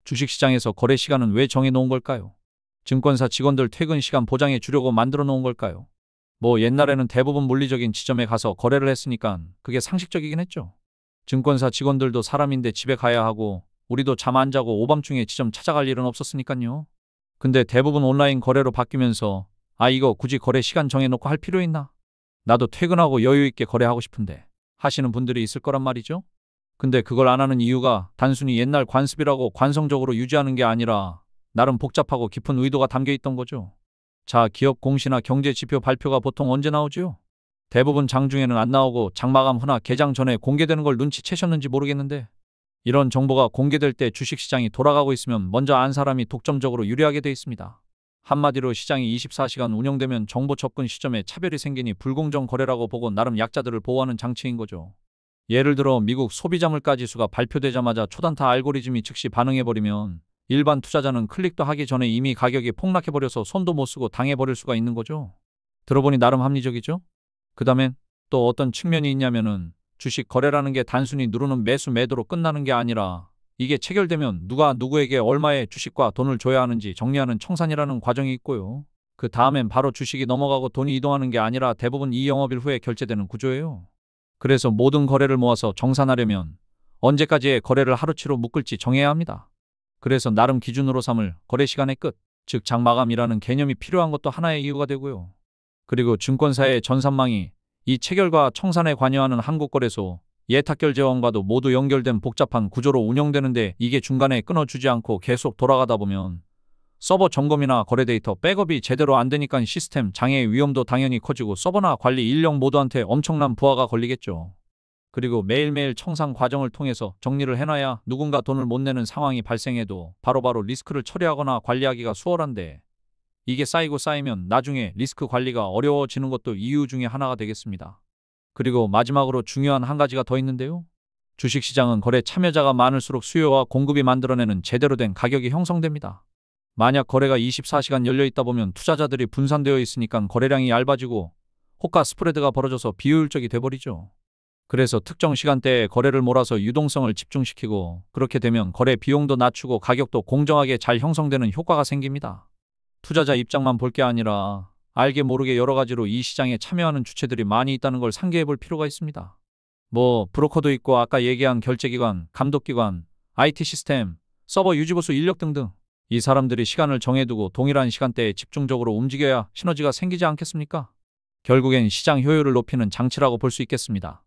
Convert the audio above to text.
주식시장에서 거래 시간은 왜 정해놓은 걸까요? 증권사 직원들 퇴근 시간 보장해 주려고 만들어 놓은 걸까요? 뭐 옛날에는 대부분 물리적인 지점에 가서 거래를 했으니까 그게 상식적이긴 했죠. 증권사 직원들도 사람인데 집에 가야 하고 우리도 잠 안 자고 오밤중에 지점 찾아갈 일은 없었으니까요. 근데 대부분 온라인 거래로 바뀌면서 이거 굳이 거래 시간 정해놓고 할 필요 있나? 나도 퇴근하고 여유 있게 거래하고 싶은데 하시는 분들이 있을 거란 말이죠. 근데 그걸 안 하는 이유가 단순히 옛날 관습이라고 관성적으로 유지하는 게 아니라 나름 복잡하고 깊은 의도가 담겨 있던 거죠. 자, 기업 공시나 경제 지표 발표가 보통 언제 나오죠? 대부분 장중에는 안 나오고 장마감 후나 개장 전에 공개되는 걸 눈치채셨는지 모르겠는데 이런 정보가 공개될 때 주식시장이 돌아가고 있으면 먼저 안 사람이 독점적으로 유리하게 돼 있습니다. 한마디로 시장이 24시간 운영되면 정보 접근 시점에 차별이 생기니 불공정 거래라고 보고 나름 약자들을 보호하는 장치인 거죠. 예를 들어 미국 소비자 물가지수가 발표되자마자 초단타 알고리즘이 즉시 반응해버리면 일반 투자자는 클릭도 하기 전에 이미 가격이 폭락해버려서 손도 못 쓰고 당해버릴 수가 있는 거죠. 들어보니 나름 합리적이죠? 그 다음엔 또 어떤 측면이 있냐면은 주식 거래라는 게 단순히 누르는 매수 매도로 끝나는 게 아니라 이게 체결되면 누가 누구에게 얼마의 주식과 돈을 줘야 하는지 정리하는 청산이라는 과정이 있고요. 그 다음엔 바로 주식이 넘어가고 돈이 이동하는 게 아니라 대부분 이 영업일 후에 결제되는 구조예요. 그래서 모든 거래를 모아서 정산하려면 언제까지의 거래를 하루치로 묶을지 정해야 합니다. 그래서 나름 기준으로 삼을 거래 시간의 끝, 즉 장마감이라는 개념이 필요한 것도 하나의 이유가 되고요. 그리고 증권사의 전산망이 이 체결과 청산에 관여하는 한국거래소, 예탁결제원과도 모두 연결된 복잡한 구조로 운영되는데 이게 중간에 끊어주지 않고 계속 돌아가다 보면 서버 점검이나 거래 데이터 백업이 제대로 안 되니까 시스템 장애의 위험도 당연히 커지고 서버나 관리 인력 모두한테 엄청난 부하가 걸리겠죠. 그리고 매일매일 청산 과정을 통해서 정리를 해놔야 누군가 돈을 못 내는 상황이 발생해도 바로바로 리스크를 처리하거나 관리하기가 수월한데 이게 쌓이면 나중에 리스크 관리가 어려워지는 것도 이유 중에 하나가 되겠습니다. 그리고 마지막으로 중요한 한 가지가 더 있는데요. 주식시장은 거래 참여자가 많을수록 수요와 공급이 만들어내는 제대로 된 가격이 형성됩니다. 만약 거래가 24시간 열려있다 보면 투자자들이 분산되어 있으니까 거래량이 얇아지고 호가 스프레드가 벌어져서 비효율적이 돼버리죠. 그래서 특정 시간대에 거래를 몰아서 유동성을 집중시키고 그렇게 되면 거래 비용도 낮추고 가격도 공정하게 잘 형성되는 효과가 생깁니다. 투자자 입장만 볼 게 아니라 알게 모르게 여러 가지로 이 시장에 참여하는 주체들이 많이 있다는 걸 상기해 볼 필요가 있습니다. 뭐 브로커도 있고 아까 얘기한 결제기관, 감독기관, IT 시스템, 서버 유지보수 인력 등등 이 사람들이 시간을 정해두고 동일한 시간대에 집중적으로 움직여야 시너지가 생기지 않겠습니까? 결국엔 시장 효율을 높이는 장치라고 볼 수 있겠습니다.